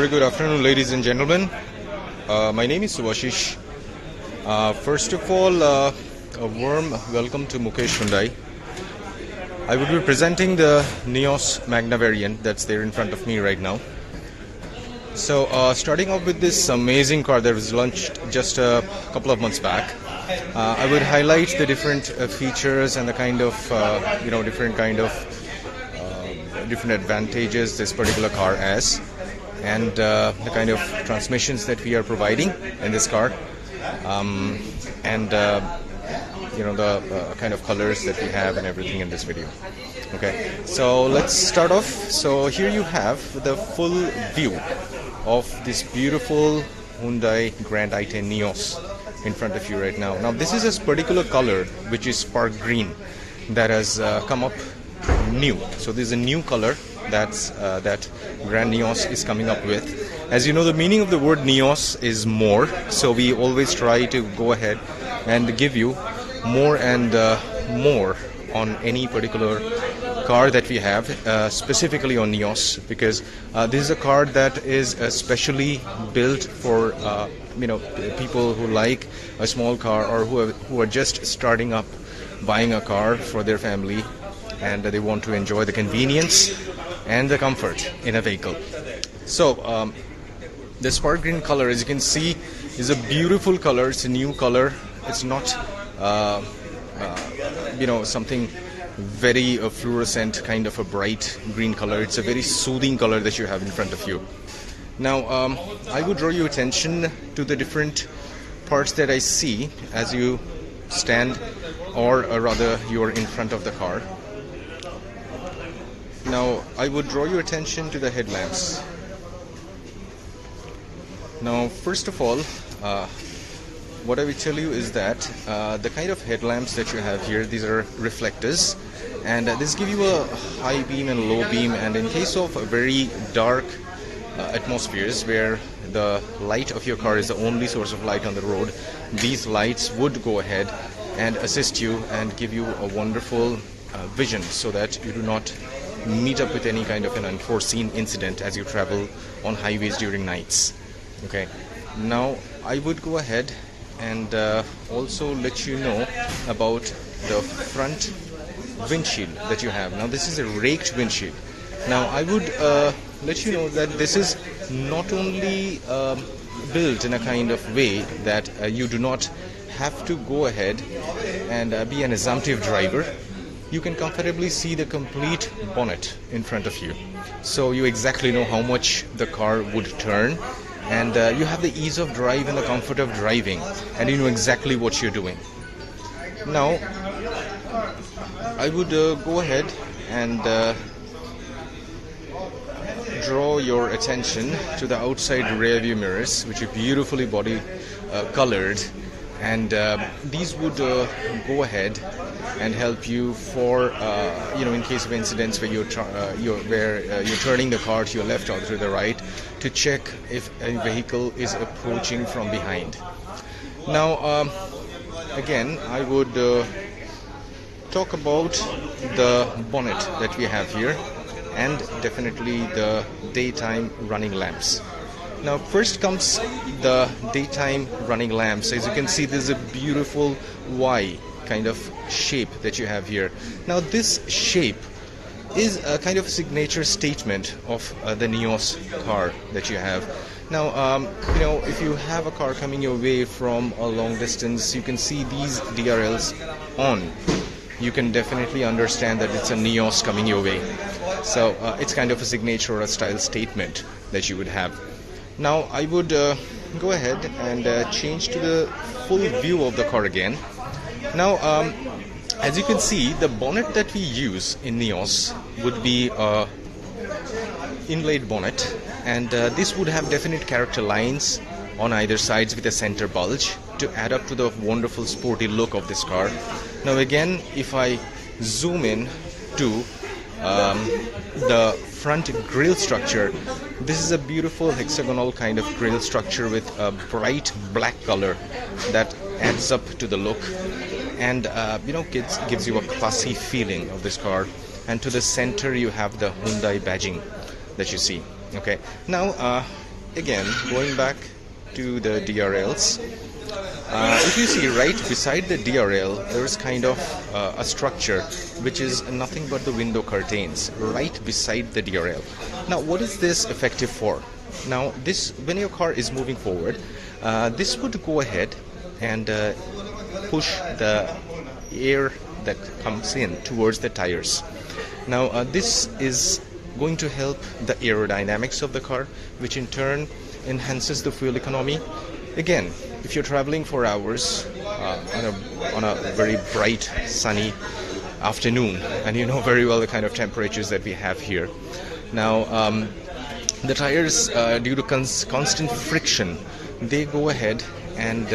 Very good afternoon, ladies and gentlemen. My name is Subhashish. First of all, a warm welcome to Mukesh Hyundai. I would be presenting the Nios Magna variant that's there in front of me right now. So, starting off with this amazing car that was launched just a couple of months back, I would highlight the different features and the kind of, different advantages this particular car has, and the kind of transmissions that we are providing in this car, the kind of colors that we have and everything in this video. Okay, so let's start off. So here you have the full view of this beautiful Hyundai Grand i10 Nios in front of you right now. Now this is a particular color which is spark green that has come up new. So this is a new color that Grand Nios is coming up with. As you know, the meaning of the word Nios is more, so we always try to go ahead and give you more and more on any particular car that we have, specifically on Nios, because this is a car that is specially built for people who like a small car, or who are just starting up buying a car for their family, and they want to enjoy the convenience and the comfort in a vehicle. So the spark green color, as you can see, is a beautiful color. It's a new color. It's not something very fluorescent kind of a bright green color. It's a very soothing color that you have in front of you. Now I would draw your attention to the different parts that I see as you stand, or rather you're in front of the car. Now I would draw your attention to the headlamps. Now first of all, what I will tell you is that the kind of headlamps that you have here, these are reflectors, and this give you a high beam and low beam, and in case of very dark atmospheres where the light of your car is the only source of light on the road, these lights would go ahead and assist you and give you a wonderful vision, so that you do not meet up with any kind of an unforeseen incident as you travel on highways during nights. Okay, now I would go ahead and also let you know about the front windshield that you have. Now this is a raked windshield. Now I would let you know that this is not only built in a kind of way that you do not have to go ahead and be an assumptive driver. You can comfortably see the complete bonnet in front of you, so you exactly know how much the car would turn, and you have the ease of drive and the comfort of driving, and you know exactly what you're doing. Now I would go ahead and draw your attention to the outside rear view mirrors, which are beautifully body colored, and these would go ahead and help you for in case of incidents where you're turning the car to your left or to the right, to check if a vehicle is approaching from behind. Now again I would talk about the bonnet that we have here, and definitely the daytime running lamps. Now first comes the daytime running lamps. As you can see, this is a beautiful Y kind of shape that you have here. Now this shape is a kind of signature statement of the Nios car that you have. Now if you have a car coming your way from a long distance, you can see these DRLs on. You can definitely understand that it's a Nios coming your way. So it's kind of a signature or a style statement that you would have. Now I would go ahead and change to the full view of the car again. Now as you can see, the bonnet that we use in Nios would be inlaid bonnet, and this would have definite character lines on either sides with a center bulge to add up to the wonderful sporty look of this car. Now again, if I zoom in to the front grille structure, this is a beautiful hexagonal kind of grille structure with a bright black color that adds up to the look, and gives you a classy feeling of this car. And to the center you have the Hyundai badging that you see. Okay, now again, going back to the DRLs, if you see right beside the DRL, there is kind of a structure which is nothing but the window curtains right beside the DRL. Now, what is this effective for? Now, this, when your car is moving forward, this would go ahead and push the air that comes in towards the tires. Now, this is going to help the aerodynamics of the car, which in turn enhances the fuel economy. Again, if you're traveling for hours on a very bright sunny afternoon, and you know very well the kind of temperatures that we have here. Now, the tires, due to constant friction, they go ahead and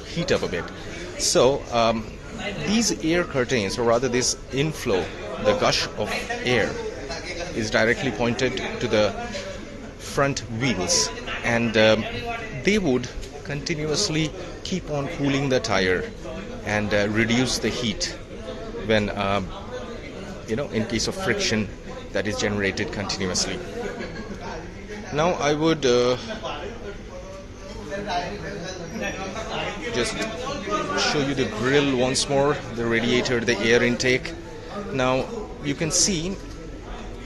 heat up a bit. So these air curtains, or rather this inflow, the gush of air, is directly pointed to the front wheels, and they would continuously keep on cooling the tire and reduce the heat when in case of friction that is generated continuously. Now I would just show you the grille once more, the radiator, the air intake. Now you can see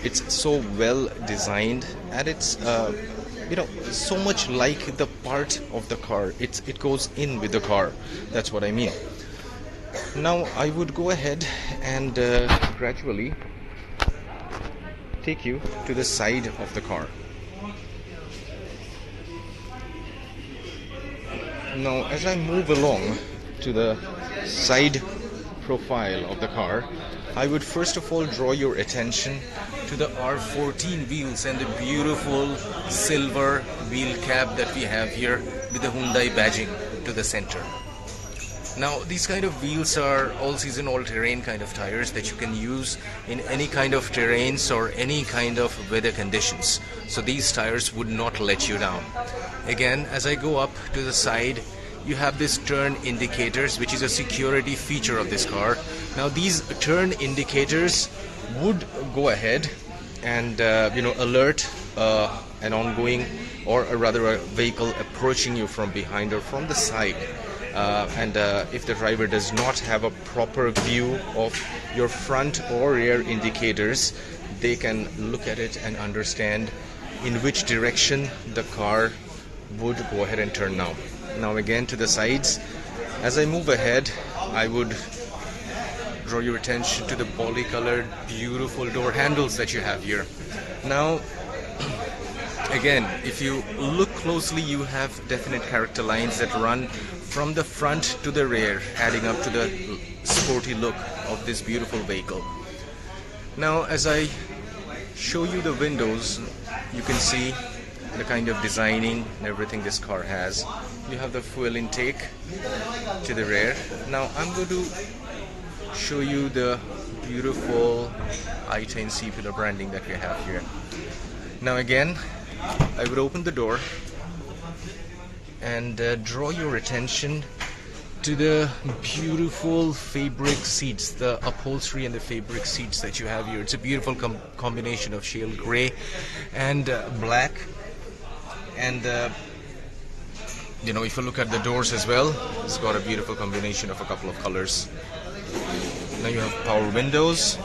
it's so well designed, and it's so much like the part of the car. It goes in with the car. That's what I mean. Now I would go ahead and gradually take you to the side of the car. Now, as I move along to the side profile of the car, I would first of all draw your attention to the R14 wheels and the beautiful silver wheel cap that we have here with the Hyundai badging to the center. Now, these kind of wheels are all-season, all-terrain kind of tires that you can use in any kind of terrains or any kind of weather conditions. So these tires would not let you down. Again, as I go up to the side, you have this turn indicators, which is a security feature of this car. Now, these turn indicators would go ahead and alert an ongoing, or rather a vehicle approaching you from behind or from the side. If the driver does not have a proper view of your front or rear indicators, they can look at it and understand in which direction the car would go ahead and turn now. Now again to the sides. As I move ahead, I would draw your attention to the poly-colored beautiful door handles that you have here. Now again, if you look closely, you have definite character lines that run from the front to the rear, adding up to the sporty look of this beautiful vehicle. Now as I show you the windows, you can see the kind of designing and everything this car has. You have the fuel intake to the rear. Now I'm going to show you the beautiful i10 C-pillar branding that we have here. Now again, I would open the door and draw your attention to the beautiful fabric seats, the upholstery and the fabric seats that you have here. It's a beautiful combination of shale gray and black. And if you look at the doors as well, it's got a beautiful combination of a couple of colors. Now you have power windows.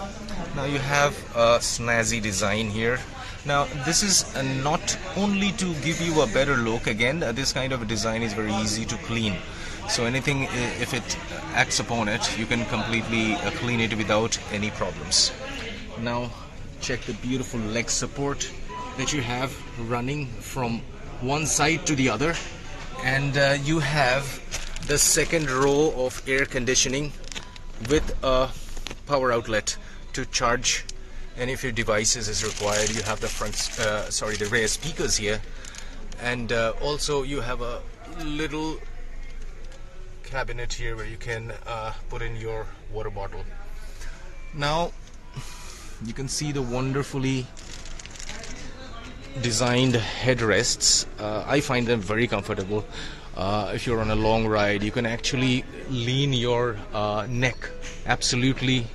Now you have a snazzy design here. Now this is not only to give you a better look. Again, this kind of a design is very easy to clean. So anything, if it acts upon it, you can completely clean it without any problems. Now check the beautiful leg support that you have running from one side to the other, and you have the second row of air conditioning with a power outlet to charge any of your devices is required. You have the rear speakers here, and also you have a little cabinet here where you can put in your water bottle. Now you can see the wonderfully designed headrests. I find them very comfortable. If you're on a long ride, you can actually lean your neck absolutely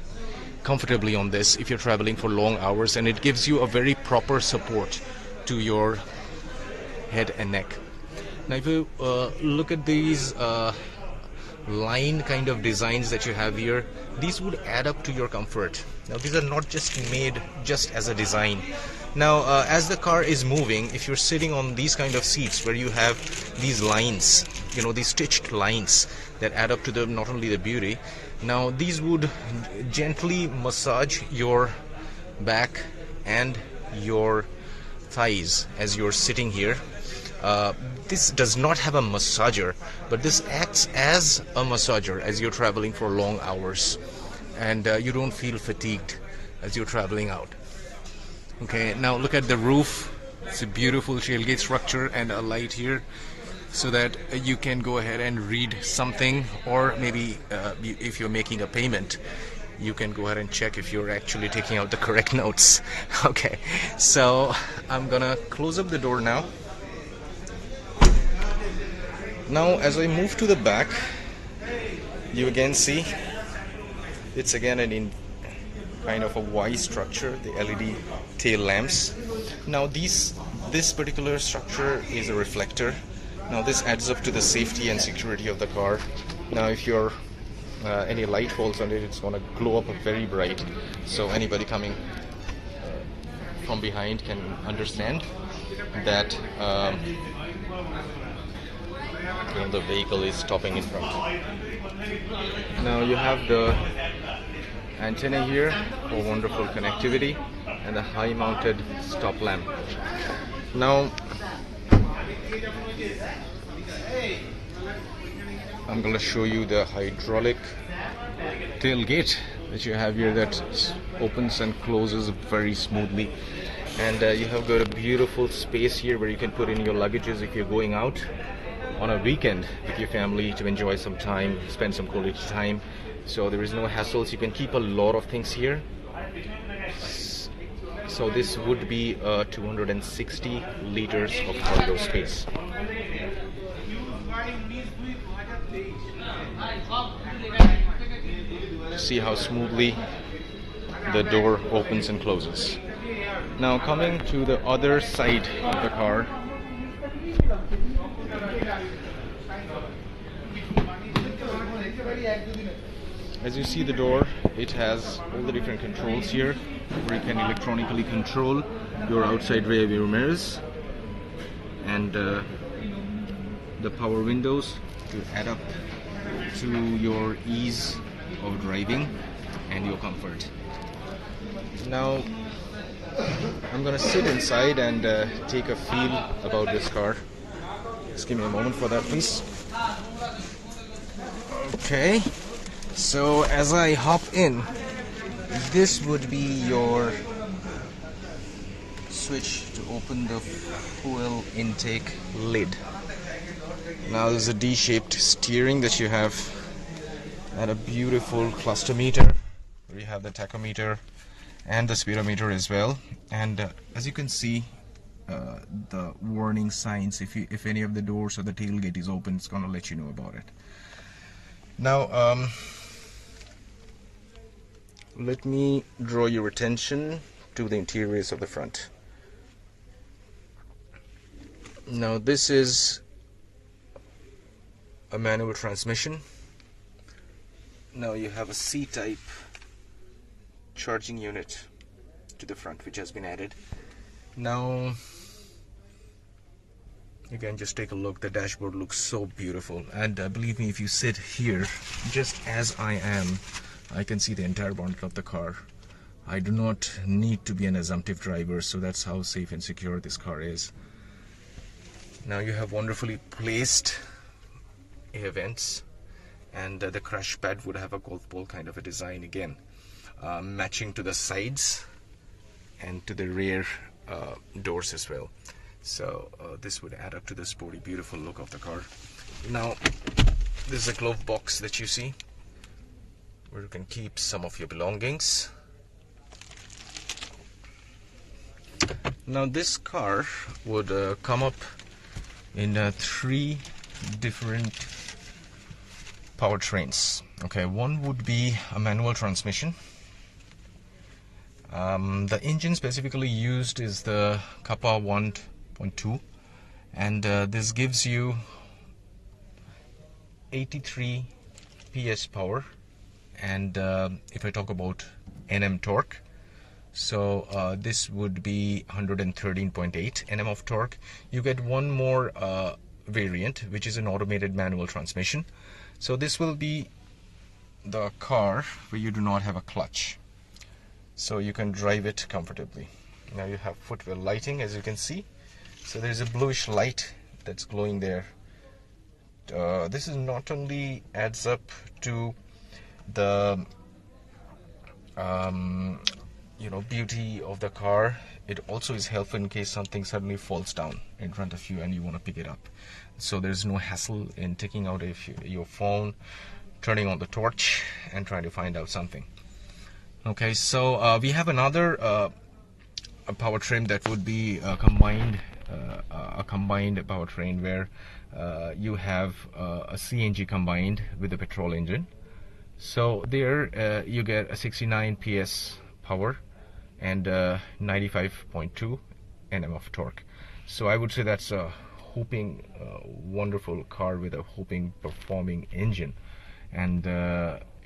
comfortably on this if you're traveling for long hours, and it gives you a very proper support to your head and neck. Now if you look at these line kind of designs that you have here, these would add up to your comfort. Now these are not just made just as a design. Now as the car is moving, if you're sitting on these kind of seats where you have these lines, you know, these stitched lines that add up to the not only the beauty, now these would gently massage your back and your thighs as you're sitting here. This does not have a massager, but this acts as a massager as you're traveling for long hours, and you don't feel fatigued as you're traveling out. Okay, now look at the roof. It's a beautiful tailgate structure and a light here so that you can go ahead and read something, or maybe if you're making a payment, you can go ahead and check if you're actually taking out the correct notes. Okay, so I'm gonna close up the door now. Now as I move to the back, you again see it's again kind of a Y structure, the LED tail lamps. Now this particular structure is a reflector. Now this adds up to the safety and security of the car. Now if your any light falls on it, it's going to glow up very bright, so anybody coming from behind can understand that you know, the vehicle is stopping in front. Now you have the antenna here for wonderful connectivity and the high mounted stop lamp. Now I'm going to show you the hydraulic tailgate that you have here that opens and closes very smoothly, and you have got a beautiful space here where you can put in your luggages if you're going out on a weekend with your family to enjoy some time, spend some quality time. So there is no hassles, you can keep a lot of things here. So this would be 260 liters of cargo space. See how smoothly the door opens and closes. Now coming to the other side of the car, as you see the door, it has all the different controls here where you can electronically control your outside rear view mirrors and the power windows to add up to your ease of driving and your comfort. Now I'm gonna sit inside and take a feel about this car. Just give me a moment for that, please. Okay, so as I hop in, this would be your switch to open the fuel intake lid. Now there's a D-shaped steering that you have, and a beautiful cluster meter where you have the tachometer and the speedometer as well. And as you can see, the warning signs, if any of the doors or the tailgate is open, it's gonna let you know about it. Now let me draw your attention to the interiors of the front. Now this is a manual transmission. Now you have a C-type charging unit to the front which has been added. Now again, just take a look. The dashboard looks so beautiful, and believe me, if you sit here just as I am, I can see the entire bonnet of the car. I do not need to be an assumptive driver, so that's how safe and secure this car is. Now you have wonderfully placed air vents, and the crash pad would have a golf ball kind of a design again, matching to the sides and to the rear doors as well. So this would add up to the sporty, beautiful look of the car. Now this is a glove box that you see where you can keep some of your belongings. Now this car would come up in 3 different powertrains. Okay, one would be a manual transmission. The engine specifically used is the Kappa 1.2, and this gives you 83 PS power. And if I talk about Nm torque, so this would be 113.8 Nm of torque. You get one more variant, which is an automated manual transmission. So this will be the car where you do not have a clutch, so you can drive it comfortably. Now you have footwell lighting, as you can see. So there's a bluish light that's glowing there. This is not only adds up to the beauty of the car, it also is helpful in case something suddenly falls down in front of you and you want to pick it up. So there's no hassle in taking out your phone, turning on the torch, and trying to find out something. Okay, so we have another a powertrain that would be a combined powertrain, where you have a CNG combined with a petrol engine. So there you get a 69 PS power and 95.2 Nm of torque. So I would say that's a whopping wonderful car with a whopping performing engine, and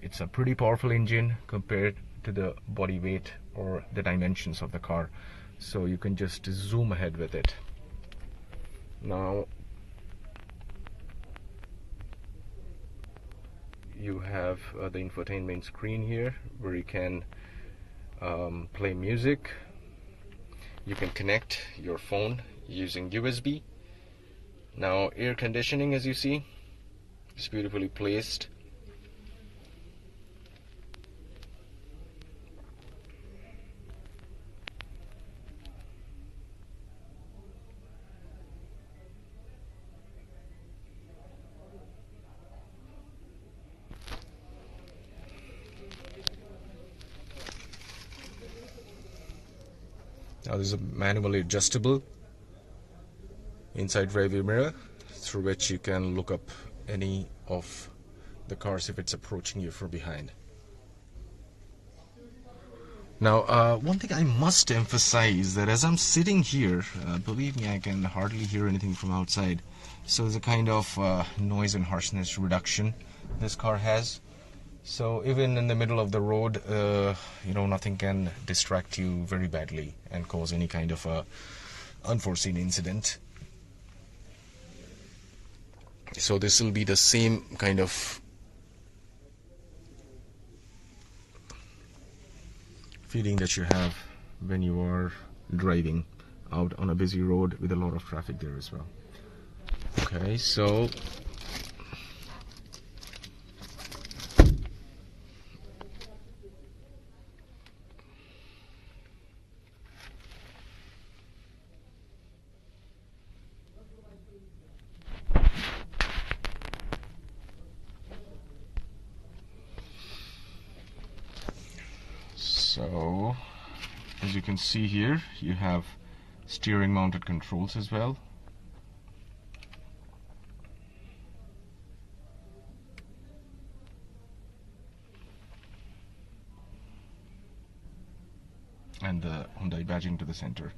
it's a pretty powerful engine compared to the body weight or the dimensions of the car. So you can just zoom ahead with it. Now you have the infotainment screen here, where you can play music. You can connect your phone using USB. Now air conditioning, as you see, is beautifully placed. Now there's a manually adjustable inside rear view mirror, through which you can look up any of the cars if it's approaching you from behind. Now one thing I must emphasize, that as I'm sitting here, believe me, I can hardly hear anything from outside. So there's a kind of noise and harshness reduction this car has. So even in the middle of the road, nothing can distract you very badly and cause any kind of a unforeseen incident. So this will be the same kind of feeling that you have when you are driving out on a busy road with a lot of traffic there as well. Okay, so as you can see here, you have steering mounted controls as well. And the Hyundai badging to the center.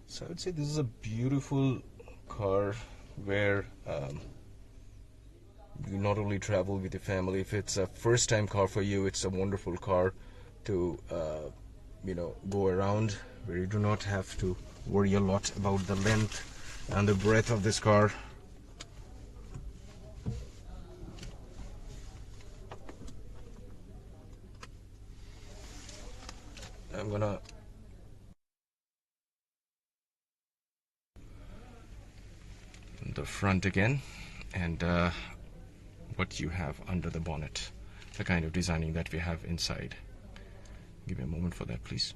So I would say this is a beautiful car where you not only travel with your family. If it's a first time car for you, it's a wonderful car to go around, where you do not have to worry a lot about the length and the breadth of this car. I'm gonna the front again, and what you have under the bonnet, the kind of designing that we have inside. Give me a moment for that, please.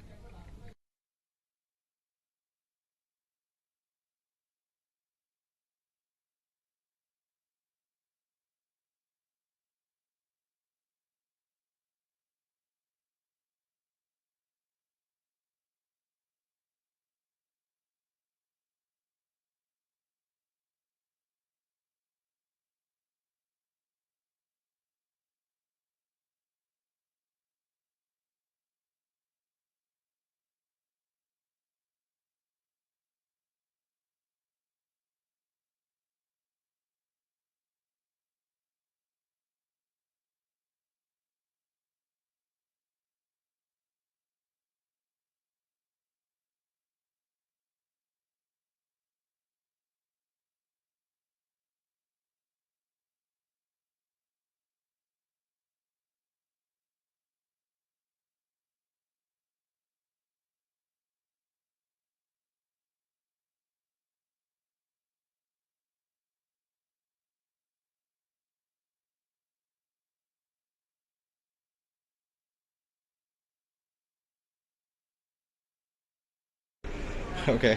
Okay,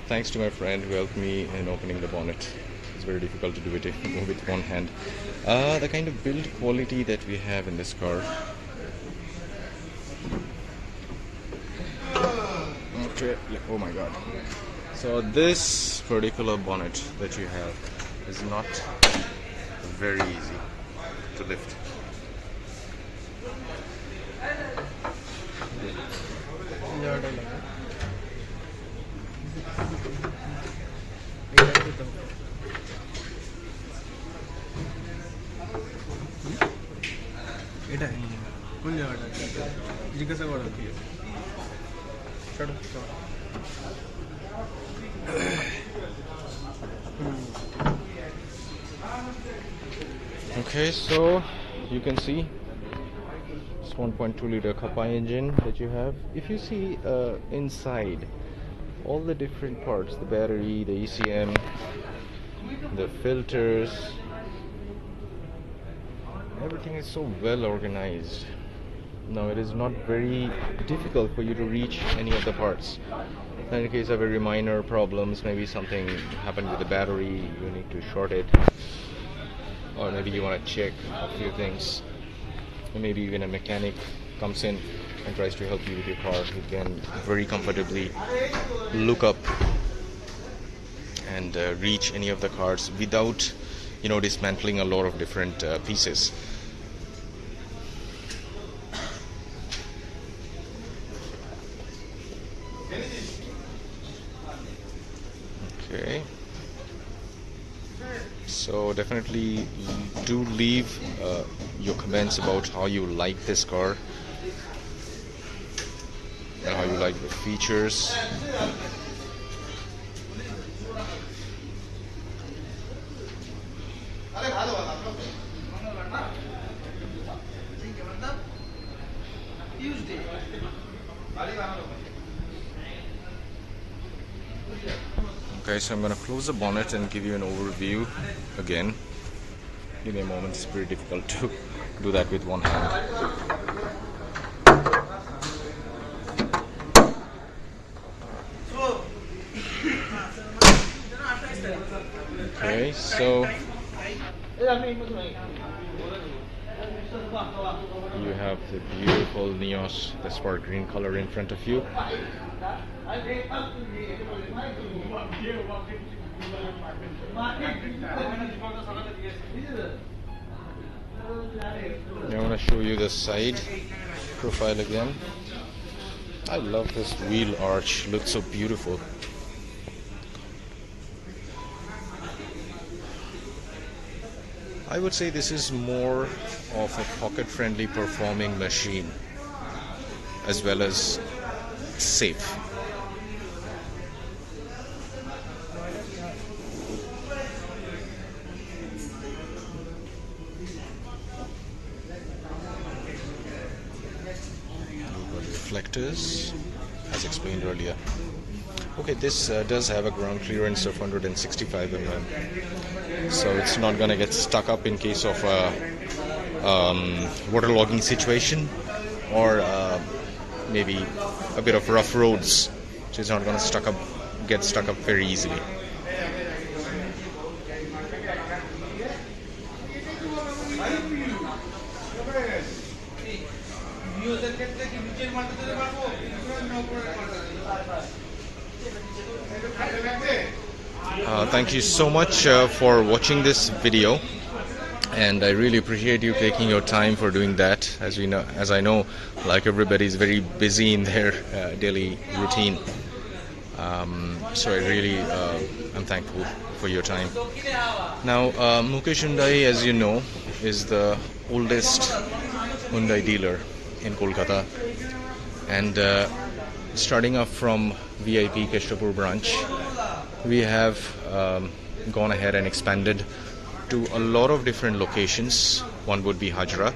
thanks to my friend who helped me in opening the bonnet. It's very difficult to do it with one hand. The kind of build quality that we have in this car. Okay, oh my god. So this particular bonnet that you have is not very easy to lift. Okay, so you can see it's 1.2 liter Kappa engine that you have. If you see inside all the different parts, the battery, the ECM, the filters, everything is so well organized. Now it is not very difficult for you to reach any of the parts. In case of very minor problems, maybe something happened with the battery, you need to short it, or maybe you want to check a few things, or maybe even a mechanic comes in and tries to help you with your car. You can very comfortably look up and reach any of the cars without, dismantling a lot of different pieces. Okay, so definitely do leave your comments about how you like this car and how you like the features. Okay, so I'm going to close the bonnet and give you an overview again. Give me a moment, it's pretty difficult to do that with one hand. Okay, so you have the beautiful Nios, the spark green color in front of you. I want to show you the side profile again. I love this wheel arch, looks so beautiful. I would say this is more of a pocket-friendly performing machine as well as safe. Reflectors, as explained earlier. Okay, this does have a ground clearance of 165 mm, so it's not gonna get stuck up in case of a waterlogging situation, or maybe a bit of rough roads, so it's not gonna get stuck up very easily. Thank you so much for watching this video, and I really appreciate you taking your time for doing that. As I know, like everybody is very busy in their daily routine. So I really am thankful for your time. Now, Mukesh Hyundai, as you know, is the oldest Hyundai dealer in Kolkata, and starting up from VIP Keshrapur branch, we have gone ahead and expanded to a lot of different locations. One would be Hajra,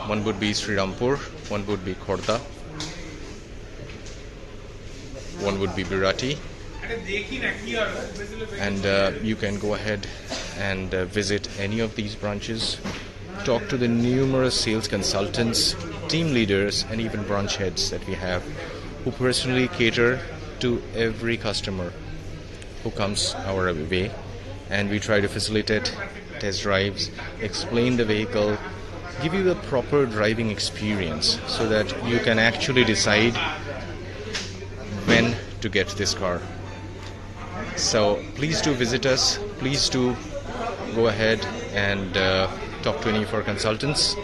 one would be Srirampur, one would be Khordha, one would be Birati, and you can go ahead and visit any of these branches, talk to the numerous sales consultants, team leaders, and even branch heads that we have, who personally cater to every customer who comes our way, and we try to facilitate test drives, explain the vehicle, give you a proper driving experience so that you can actually decide when to get this car. So please do visit us. Please do go ahead and talk to any of our consultants.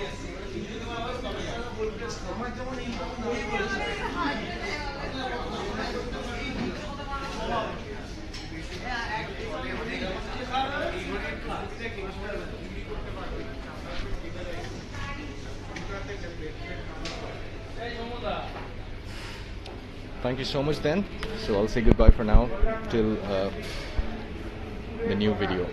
Thank you so much then. So I'll say goodbye for now till the new video.